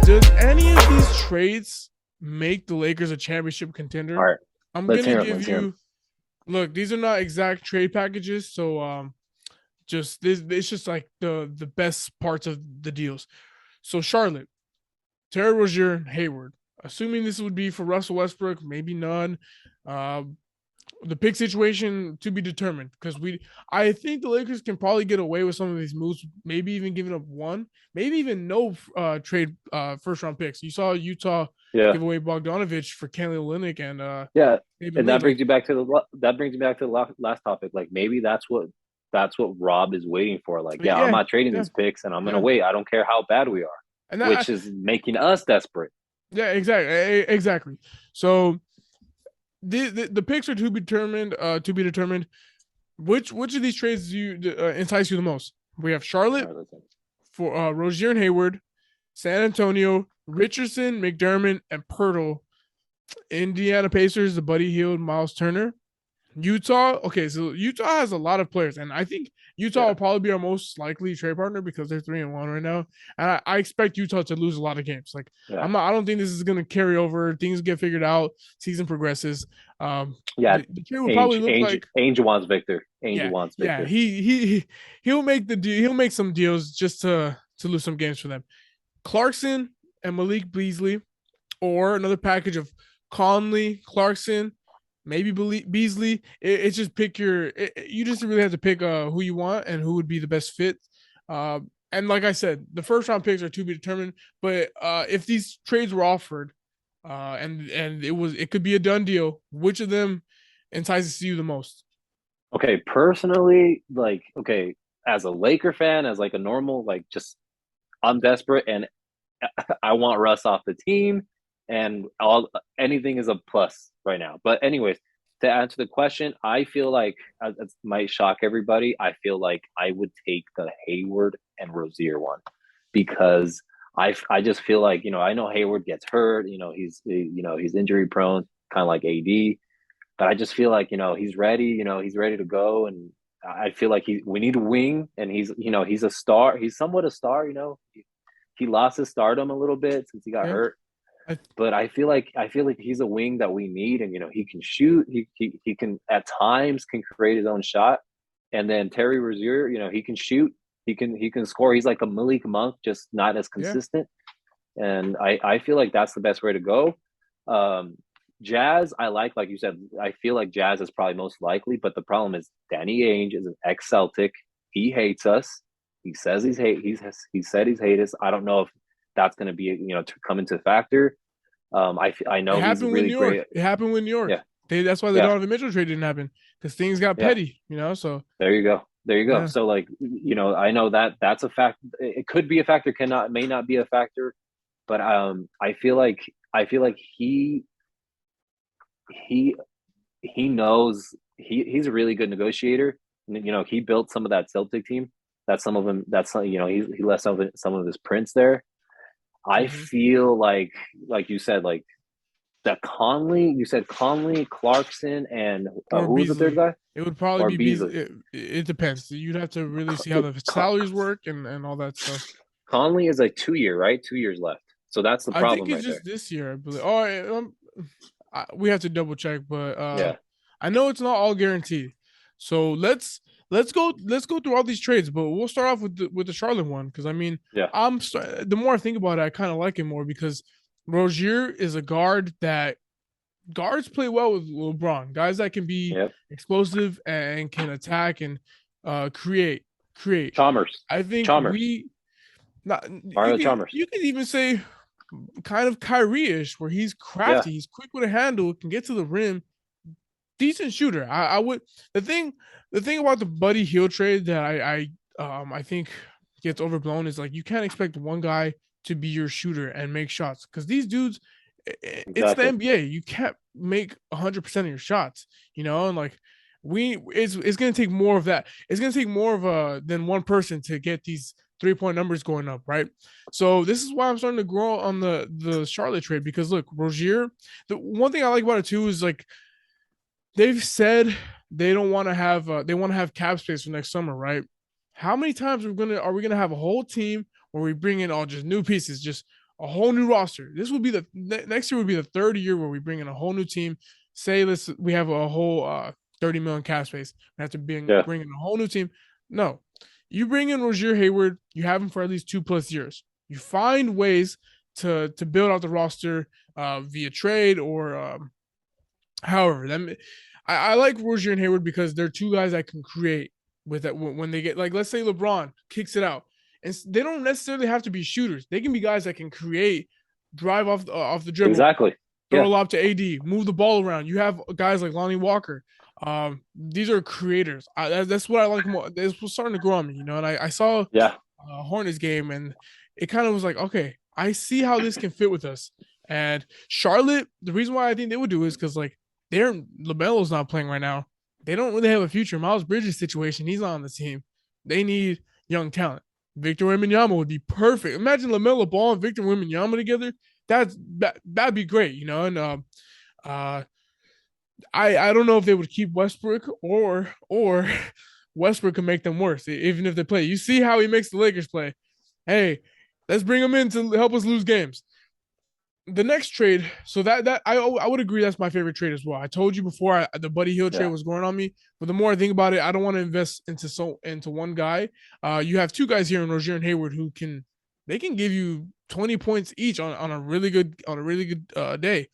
Does any of these trades make the Lakers a championship All contender? right, I'm let's gonna hear him. give Let's hear him. you look, these are not exact trade packages, so just this it's just like the best parts of the deals. So Charlotte, Terry Rozier, Hayward. Assuming this would be for Russell Westbrook, maybe none. Uh, the pick situation to be determined because I think the Lakers can probably get away with some of these moves, maybe even giving up one, maybe even no trade first round picks. You saw Utah Yeah, give away Bogdanovich for Kelly Olynyk and yeah, David and Lee. Like, that brings me back to the last topic. Like maybe that's what Rob is waiting for. Like, yeah, I'm yeah, not trading yeah, these picks, and I'm gonna yeah, wait. I don't care how bad we are, and that which is making us desperate. yeah, exactly. So the picks are to be determined. Which of these trades do you entice you the most? We have All Charlotte right, listen. for Rozier and Hayward, San Antonio, Richardson, McDermott, and Pirtle. Indiana Pacers, the Buddy Hield, Miles Turner. Utah, okay, so Utah has a lot of players, and I think Utah Yeah, will probably be our most likely trade partner because they're 3-1 right now, and I expect Utah to lose a lot of games. Like yeah, I don't think this is going to carry over. Things get figured out. Season progresses. yeah. The trade would probably look like Angel wants Victor. Angel yeah, wants yeah. Victor. He'll make the deal. He'll make some deals just to lose some games for them. Clarkson and Malik Beasley, or another package of Conley, Clarkson, maybe Beasley. It's just pick you just really have to pick who you want and who would be the best fit. And like I said, the first round picks are to be determined. But if these trades were offered, and it could be a done deal, which of them entices you the most? Okay, personally, like, okay, as a Laker fan, as like a normal, like, just I'm desperate and I want Russ off the team, and all anything is a plus right now. But anyways, to answer the question, I feel like it might shock everybody. I feel like I would take the Hayward and Rozier one because I just feel like I know Hayward gets hurt. He's injury prone, kind of like AD. But I just feel like he's ready. He's ready to go, and I feel like we need a wing, and he's a star. He's somewhat a star. He lost his stardom a little bit since he got Yeah, hurt. I, But I feel like he's a wing that we need, and he can shoot. He can at times can create his own shot, and then Terry Rozier, he can shoot. He can score. He's like a Malik Monk, just not as yeah. consistent. And I feel like that's the best way to go. Um, Jazz, like you said, I feel like Jazz is probably most likely, but the problem is Danny Ainge is an ex Celtic. He hates us. He says he said he's hate us. I don't know if that's going to be to come into factor. I It know he's happened with really New York. great. It happened with New York. Yeah, That's why the yeah, Donovan Mitchell trade didn't happen because things got yeah. petty. So There you go. There you go. yeah. So like I know that that's a fact. It could be a factor, cannot may not be a factor, but I feel like he he knows he's a really good negotiator. He built some of that Celtic team. That's some of him. That's he left some of his prints there. I Mm-hmm. feel like you said, like that Conley. You said Conley, Clarkson, and Or who was the third Beasley. guy? It would probably Or be Beasley. Beasley. It depends. You'd have to really see how the salaries work and all that stuff. Conley is like 2 year, right? 2 years left. So that's the I think problem it's right there. just this year, I believe. Oh, we have to double check, but Yeah, I know it's not all guaranteed. So let's go through all these trades, but we'll start off with the Charlotte one because I mean yeah, the more I think about it, I kind of like it more because Rozier is a guard that guards play well with LeBron, guys that can be yeah. explosive and can attack and create. Chalmers, I think Chalmers, not Mario Chalmers. you could even say kind of Kyrie-ish, where he's Yeah, crafty, he's quick with a handle, can get to the rim, decent shooter. I would the thing about the Buddy Hield trade that I think gets overblown is like you can't expect one guy to be your shooter and make shots because these dudes, it's the exactly. NBA. You can't make 100% of your shots, and like it's gonna take more of that. It's gonna take more of a than one person to get these 3-point numbers going up, right? So this is why I'm starting to grow on the Charlotte trade because look, Rozier. The one thing I like about it too is like they've said they don't want to have they want to have cap space for next summer, right? How many times are we gonna have a whole team where we bring in all just new pieces, just a whole new roster? This will be the next year would be the third year where we bring in a whole new team. Say we have a whole 30 million cap space. We have to Yeah, bring in a whole new team. No, you bring in Rozier Hayward. You have him for at least 2+ years. You find ways to build out the roster via trade or however. I like Rozier and Hayward because they're two guys that can create with that when they get like let's say LeBron kicks it out, and they don't necessarily have to be shooters. They can be guys that can create, drive off the dribble, exactly. throw Yeah, a lob to AD, move the ball around. You have guys like Lonnie Walker. These are creators. That's what I like more. It's starting to grow on me, And I saw yeah, Hornets game, and it kind of was like, okay, I see how this can fit with us. And Charlotte, the reason why I think they would do is because like they're LaMelo's not playing right now. They don't really have a future. Miles Bridges situation, he's not on the team. They need young talent. Victor Wembanyama would be perfect. Imagine LaMelo Ball and Victor Wembanyama together. That'd be great, And uh, I don't know if they would keep Westbrook or Westbrook can make them worse, even if they play. You see how he makes the Lakers play. Hey, let's bring him in to help us lose games. The next trade, so that I would agree that's my favorite trade as well. I told you before the Buddy Hield trade yeah. was going on me, but the more I think about it, I don't want to invest into one guy. You have two guys here in Rozier and Hayward who can give you 20 points each on a really good day.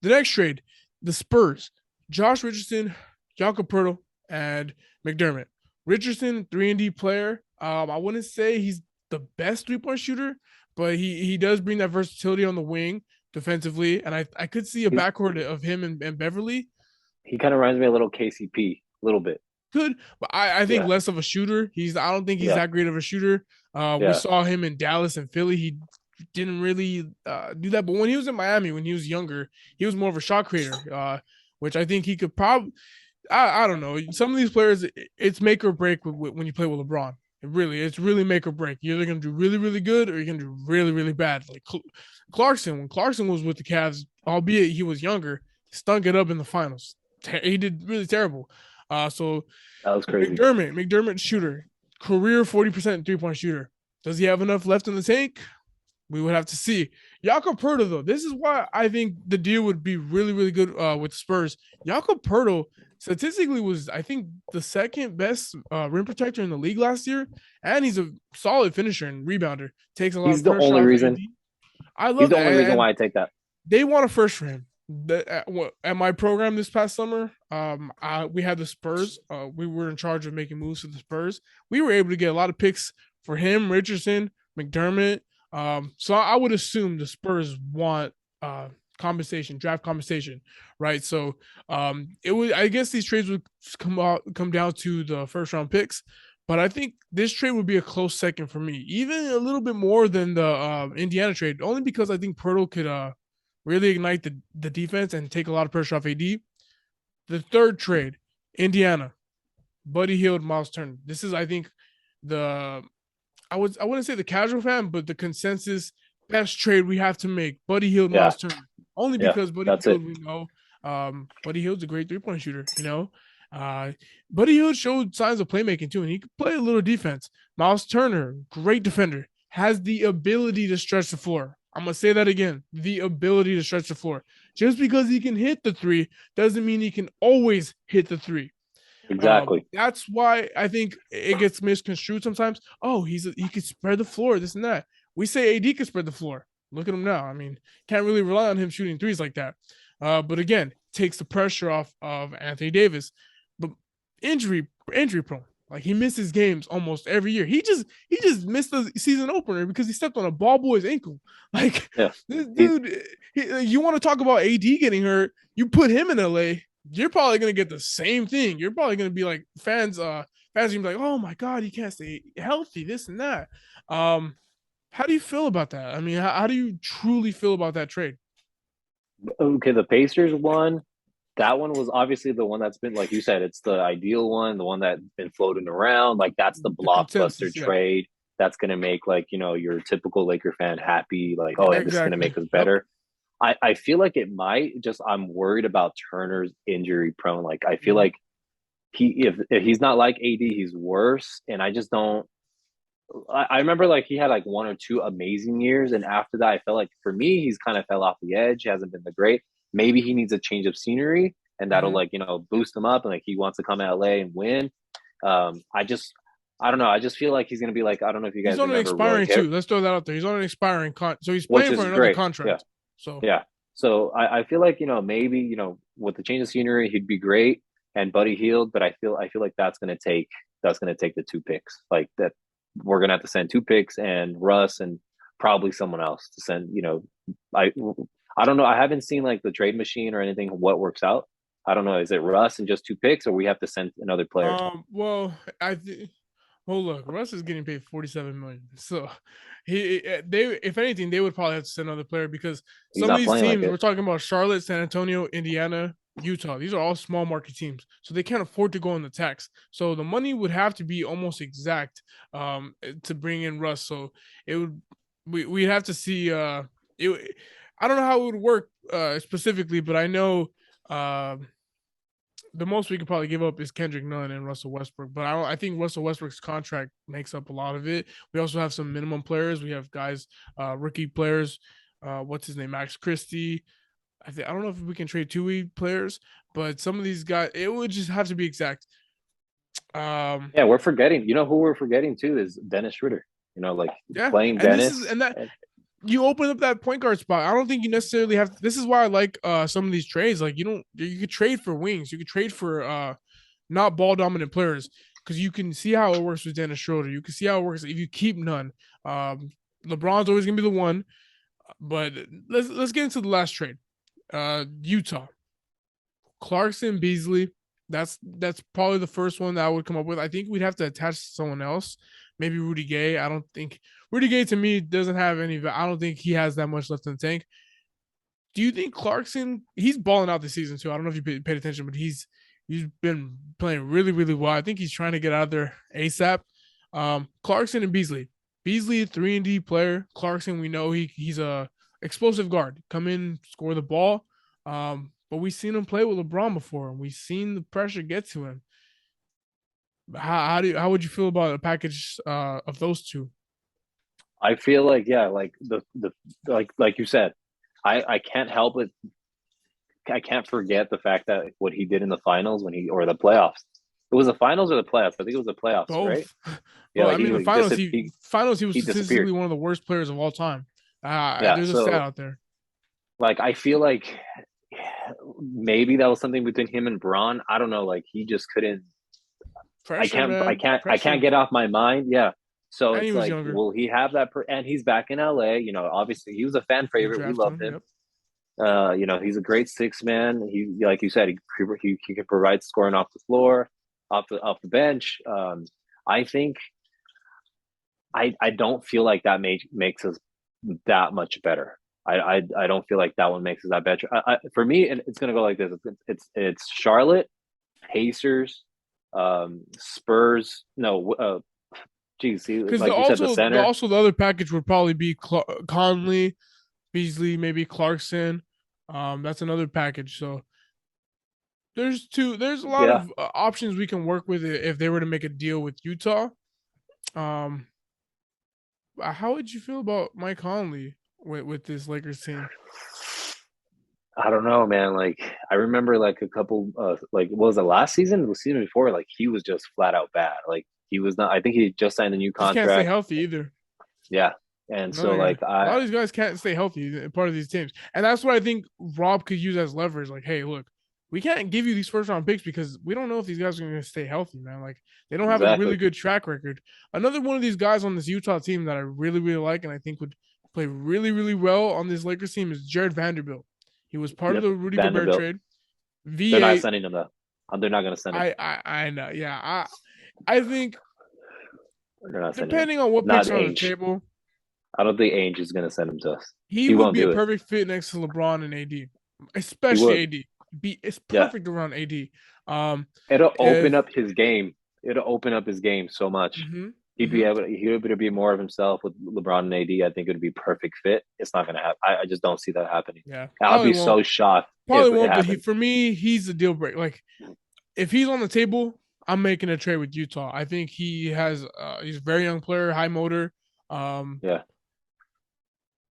The next trade, the Spurs, Josh Richardson, Jakob Poeltl, and McDermott. Richardson, 3-and-D player. I wouldn't say he's the best 3-point shooter, but he does bring that versatility on the wing defensively, and I could see a He's, backcourt of him and Beverly. he kind of reminds me a little KCP, a little bit. Good, but I think Yeah, less of a shooter. I don't think he's yeah, that great of a shooter. We yeah. saw him in Dallas and Philly. He didn't really do that, but when he was in Miami, when he was younger, he was more of a shot creator, which I think he could probably. I don't know. Some of these players, it's make or break when you play with LeBron. It's really make or break. You're either gonna do really, really good or you're gonna do really, really bad. Like Clarkson, when Clarkson was with the Cavs, albeit he was younger, he stunk it up in the finals. He did really terrible. So That was crazy. McDermott shooter, career 40% 3-point shooter. Does he have enough left in the tank? We would have to see. Jakob Poeltl, though, this is why I think the deal would be really, really good with Spurs. Jakob Poeltl statistically was, I think, the second best rim protector in the league last year, and he's a solid finisher and rebounder. Takes a lot He's of the pressure only off reason. AD. I He's love the that, only reason and why I take that. they want a first for him. At my program this past summer, we had the Spurs. We were in charge of making moves for the Spurs. We were able to get a lot of picks for him, Richardson, McDermott. So I would assume the Spurs want compensation, draft compensation, right? So it would. I guess these trades would come down to the first round picks. But I think this trade would be a close second for me, even a little bit more than the Indiana trade, only because I think Poeltl could really ignite the defense and take a lot of pressure off AD. The third trade, Indiana, Buddy Hield, Miles Turner. This is, I think, the I wouldn't say the casual fan, but the consensus best trade we have to make. Buddy Hield, Yeah, Miles Turner. Only yeah. because Buddy That's Hield, it. we know, Buddy Hield's a great 3-point shooter. Buddy Hield showed signs of playmaking too, and he could play a little defense. Miles Turner, great defender, has the ability to stretch the floor. I'm gonna say that again: the ability to stretch the floor. Just because he can hit the three doesn't mean he can always hit the three. Exactly. That's why I think it gets misconstrued sometimes. Oh, he could spread the floor, this and that. We say AD could spread the floor. Look at him now. I mean, can't really rely on him shooting threes like that. But again, takes the pressure off of Anthony Davis. But injury prone. Like he misses games almost every year. He just missed the season opener because he stepped on a ball boy's ankle. Like Yeah. this dude, you want to talk about AD getting hurt? You put him in LA, you're probably gonna get the same thing. You're probably gonna be like fans are gonna be like, oh my god, he can't stay healthy, this and that. How do you feel about that? I mean, how do you truly feel about that trade? Okay, the Pacers one. That one was obviously the one that's been, like you said, it's the ideal one, the one that's been floating around. Like that's the The blockbuster consensus, yeah. trade that's gonna make like your typical Laker fan happy. Like, oh, yeah, this is gonna Exactly. make us Yep. better. I feel like it might just I'm worried about Turner's injury prone. Like I feel Mhm. like if he's not like AD, he's worse. And I just don't. I remember like he had like one or two amazing years, and after that, I felt like for me, he's kind of fell off the edge. He hasn't been the great. Maybe he needs a change of scenery, and that'll Hmm. like boost him up, and like he wants to come to LA and win. I don't know. I just feel like he's gonna be like I don't know if you He's guys on an remember like expiring too. Let's throw that out there. He's on an expiring so he's which playing for is another great. Yeah, contract. So yeah. So I feel like maybe with the change of scenery he'd be great and Buddy Healed, but I feel like that's gonna take the 2 picks. Like that we're gonna have to send 2 picks and Russ and probably someone else to send. I I don't know. I haven't seen like the trade machine or anything what works out. I don't know. Is it Russ and just 2 picks or we have to send another player? well, well, look, Russ is getting paid 47 million. So they if anything, they would probably have to send another player because He's some of not these playing like teams we're it. talking about Charlotte, San Antonio, Indiana, Utah. These are all small market teams. So they can't afford to go on the tax. So the money would have to be almost exact to bring in Russ. So it would we'd have to see it I don't know how it would work specifically, but I know the most we could probably give up is Kendrick Nunn and Russell Westbrook. But I think Russell Westbrook's contract makes up a lot of it. We also have some minimum players. We have guys, rookie players. What's his name? Max Christie. I don't know if we can trade two-way players, but some of these guys, it would just have to be exact. Yeah, we're forgetting. You know who we're forgetting too is Dennis Schroeder. Like Yeah, playing and this is Dennis. and that you open up that point guard spot. I don't think you necessarily have. This is why I like some of these trades. Like you could trade for wings. You could trade for not ball dominant players because you can see how it works with Dennis Schroeder. You can see how it works if you keep none. LeBron's always gonna be the one. But let's get into the last trade. Utah, Clarkson, Beasley. That's probably the first one that I would come up with. I think we'd have to attach someone else, maybe Rudy Gay. I don't think Rudy Gay to me doesn't have any. I don't think he has that much left in the tank. Do you think Clarkson? He's balling out this season too. I don't know if you paid attention, but he's been playing really really well. I think he's trying to get out there ASAP. Clarkson and Beasley. Beasley 3-and-D player. Clarkson, we know he's a explosive guard. Come in, score the ball. But we've seen him play with LeBron before, and we've seen the pressure get to him. How would you feel about a package of those two? I feel like yeah, like the like you said, I can't help it. I can't forget the fact that what he did in the finals when he or the playoffs. It was the finals or the playoffs. I think it was the playoffs, right? Both. Yeah, Well, I like mean, the he finals, just he was he disappeared. statistically one of the worst players of all time. Yeah, There's a stat so out there. like I feel like maybe that was something between him and Braun. I don't know. Like he just couldn't. I Pressure, can't. I man. can't. I can't Pressure. get off my mind. Yeah. So And he it's was like, younger. will he have that? And he's back in LA. Obviously he was a fan We favorite. We drafted loved him. him. Yep. He's a great six man. He, like you said, he can provide scoring off the floor, off the bench. I think I don't feel like that makes us that much better. I don't feel like that one makes us that better. For me, it's gonna go like this. It's Charlotte, Pacers, Spurs. No, geez, see, Because like you said, the center. the other package would probably be Conley, Beasley, maybe Clarkson. That's another package. So there's two. There's a lot Yeah, of options we can work with if they were to make a deal with Utah. Um, how would you feel about Mike Conley with this Lakers team? I don't know, man. Like I remember like a couple like what was it last season? The season before, like he was just flat out bad. Like he was not I think he just signed a new Just can't stay contract. healthy either. Yeah. And so Another guy. like A lot I of these guys can't stay healthy part of these teams, and that's what I think Rob could use as leverage. Like, hey, look, we can't give you these first round picks because we don't know if these guys are going to stay healthy, man. Like, they don't have a really exactly. good track record. Another one of these guys on this Utah team that I really, really like and I think would play really, really well on this Lakers team is Jared Vanderbilt. He was part of Yep. the Rudy Gobert Vanderbilt. trade. They're not V8. sending him though. They're not gonna send him. I know. Yeah. I think They're not sending him. depending on what Not picks are on the Ainge. table, I don't think Ainge is gonna send him to us. he He would won't be a do it. perfect fit next to LeBron and AD, He especially would. AD. It's Yeah. perfect around AD. Um, It'll open if up his game. It'll open up his game so much. mhm, He'd be mhm, able to, he'd be able to be more of himself with LeBron and AD. I think it would be perfect fit. It's not gonna happen. I just don't see that happening. yeah, I'll be so shocked probably if it won't. But he happens. for me, he's the deal breaker. Like if he's on the table, I'm making a trade with Utah. I think he's a very young player, high motor. Um, Yeah,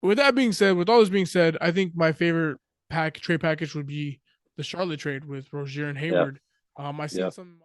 with that being said, with all this being said, I think my favorite trade package would be the Charlotte trade with Rozier and yeah, Hayward. I seen yeah. some